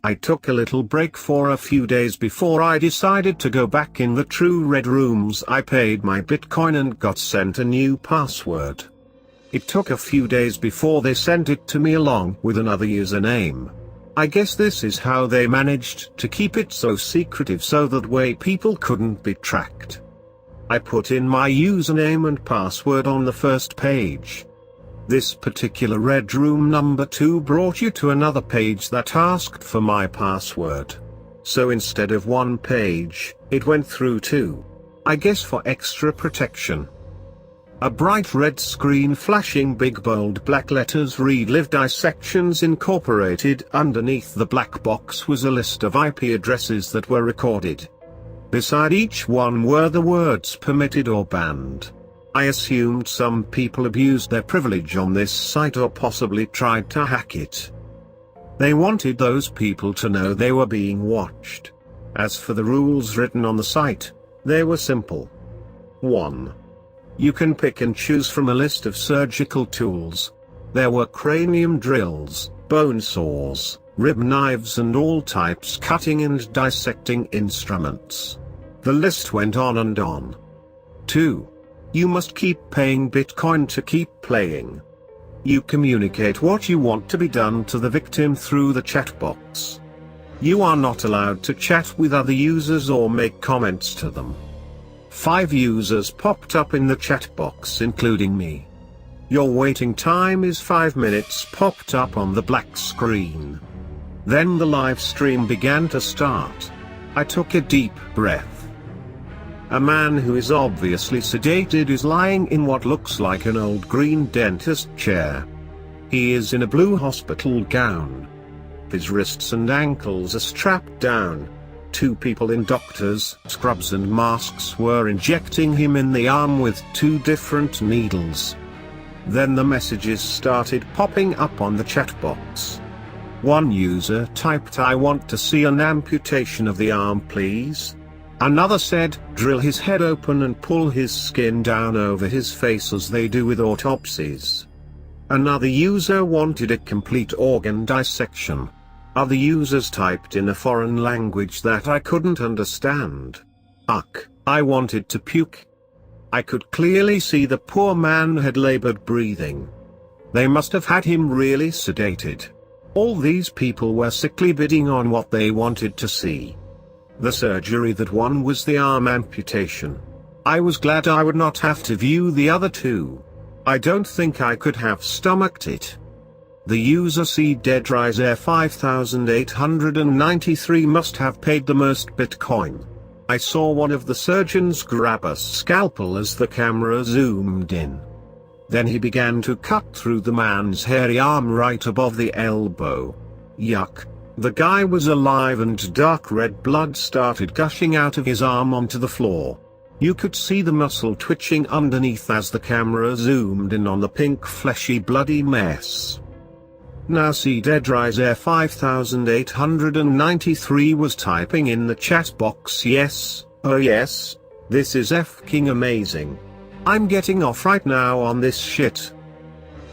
I took a little break for a few days before I decided to go back in the true red rooms. I paid my Bitcoin and got sent a new password. It took a few days before they sent it to me along with another username. I guess this is how they managed to keep it so secretive so that way people couldn't be tracked. I put in my username and password on the first page. This particular red room number 2 brought you to another page that asked for my password. So instead of one page, it went through 2. I guess for extra protection. A bright red screen flashing big bold black letters read Live Dissections Incorporated. Underneath the black box was a list of IP addresses that were recorded. Beside each one were the words permitted or banned. I assumed some people abused their privilege on this site or possibly tried to hack it. They wanted those people to know they were being watched. As for the rules written on the site, they were simple. 1. You can pick and choose from a list of surgical tools. There were cranium drills, bone saws, rib knives and all types cutting and dissecting instruments. The list went on and on. 2. You must keep paying Bitcoin to keep playing. You communicate what you want to be done to the victim through the chat box. You are not allowed to chat with other users or make comments to them. 5 users popped up in the chat box including me. Your waiting time is 5 minutes popped up on the black screen. Then the live stream began to start. I took a deep breath. A man who is obviously sedated is lying in what looks like an old green dentist chair. He is in a blue hospital gown. His wrists and ankles are strapped down. 2 people in doctors' scrubs and masks were injecting him in the arm with 2 different needles. Then the messages started popping up on the chat box. One user typed, "I want to see an amputation of the arm please." Another said, "Drill his head open and pull his skin down over his face as they do with autopsies." Another user wanted a complete organ dissection. Other users typed in a foreign language that I couldn't understand. Ugh, I wanted to puke. I could clearly see the poor man had labored breathing. They must have had him really sedated. All these people were sickly bidding on what they wanted to see. The surgery that won was the arm amputation. I was glad I would not have to view the other 2. I don't think I could have stomached it. The user C Deadriser 5893 must have paid the most Bitcoin. I saw one of the surgeons grab a scalpel as the camera zoomed in. Then he began to cut through the man's hairy arm right above the elbow. Yuck. The guy was alive and dark red blood started gushing out of his arm onto the floor. You could see the muscle twitching underneath as the camera zoomed in on the pink fleshy bloody mess. Now see Deadriser 5893 was typing in the chat box, "Yes, oh yes, this is f***ing amazing. I'm getting off right now on this shit."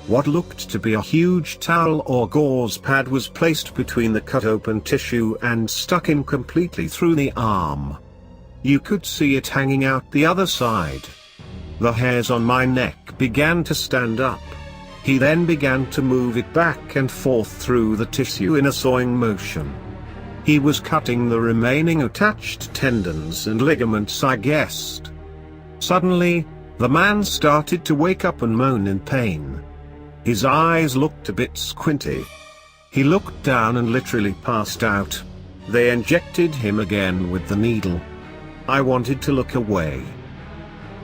What looked to be a huge towel or gauze pad was placed between the cut open tissue and stuck in completely through the arm. You could see it hanging out the other side. The hairs on my neck began to stand up. He then began to move it back and forth through the tissue in a sawing motion. He was cutting the remaining attached tendons and ligaments, I guessed. Suddenly, the man started to wake up and moan in pain. His eyes looked a bit squinty. He looked down and literally passed out. They injected him again with the needle. I wanted to look away.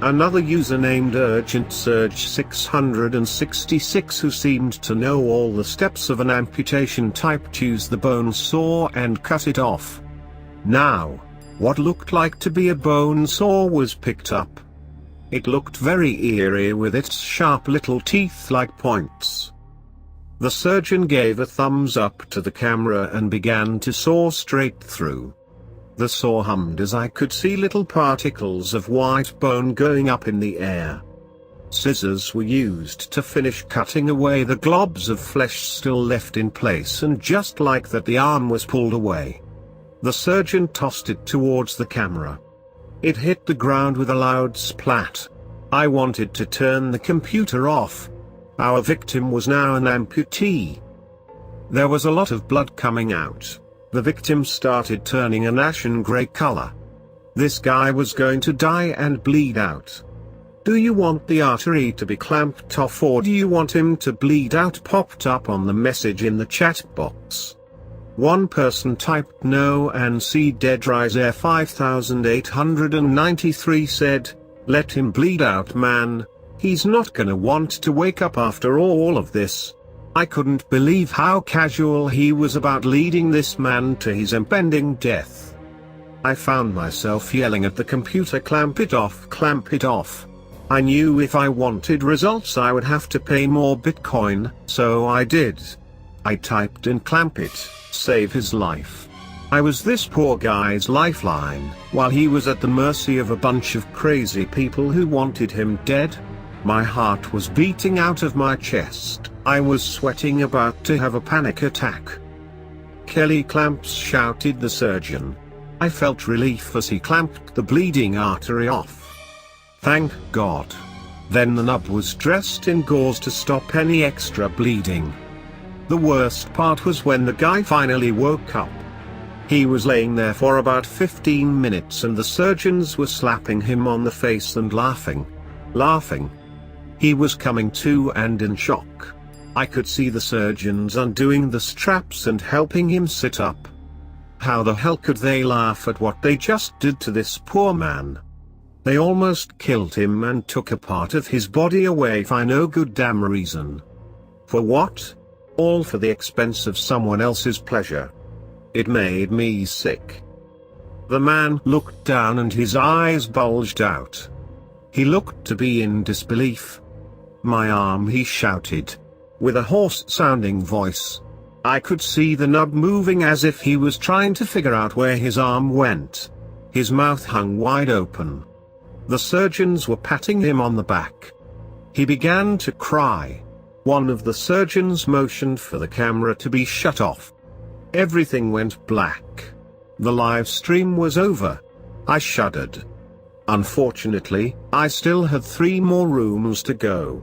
Another user named UrgentSurge666 who seemed to know all the steps of an amputation typed use the bone saw and cut it off. Now, what looked like to be a bone saw was picked up. It looked very eerie with its sharp little teeth like points. The surgeon gave a thumbs up to the camera and began to saw straight through. The saw hummed as I could see little particles of white bone going up in the air. scissors were used to finish cutting away the globs of flesh still left in place, and just like that the arm was pulled away. The surgeon tossed it towards the camera. It hit the ground with a loud splat. I wanted to turn the computer off. Our victim was now an amputee. There was a lot of blood coming out. The victim started turning an ashen grey color. This guy was going to die and bleed out. Do you want the artery to be clamped off, or do you want him to bleed out? Popped up on the message in the chat box. One person typed no, and C Dead Rise Air 5893 said, let him bleed out, man. He's not gonna want to wake up after all of this. I couldn't believe how casual he was about leading this man to his impending death. I found myself yelling at the computer, clamp it off, clamp it off. I knew if I wanted results I would have to pay more Bitcoin, so I did. I typed in clamp it, save his life. I was this poor guy's lifeline, while he was at the mercy of a bunch of crazy people who wanted him dead. My heart was beating out of my chest. I was sweating, about to have a panic attack. Kelly clamps, shouted the surgeon. I felt relief as he clamped the bleeding artery off. Thank God. Then the nub was dressed in gauze to stop any extra bleeding. The worst part was when the guy finally woke up. He was laying there for about 15 minutes and the surgeons were slapping him on the face and laughing. He was coming to and in shock. I could see the surgeons undoing the straps and helping him sit up. How the hell could they laugh at what they just did to this poor man? They almost killed him and took a part of his body away for no good damn reason. For what? All for the expense of someone else's pleasure. It made me sick. The man looked down and his eyes bulged out. He looked to be in disbelief. My arm, he shouted. With a hoarse-sounding voice. I could see the nub moving as if he was trying to figure out where his arm went. His mouth hung wide open. The surgeons were patting him on the back. He began to cry. One of the surgeons motioned for the camera to be shut off. Everything went black. The live stream was over. I shuddered. Unfortunately, I still had 3 more rooms to go.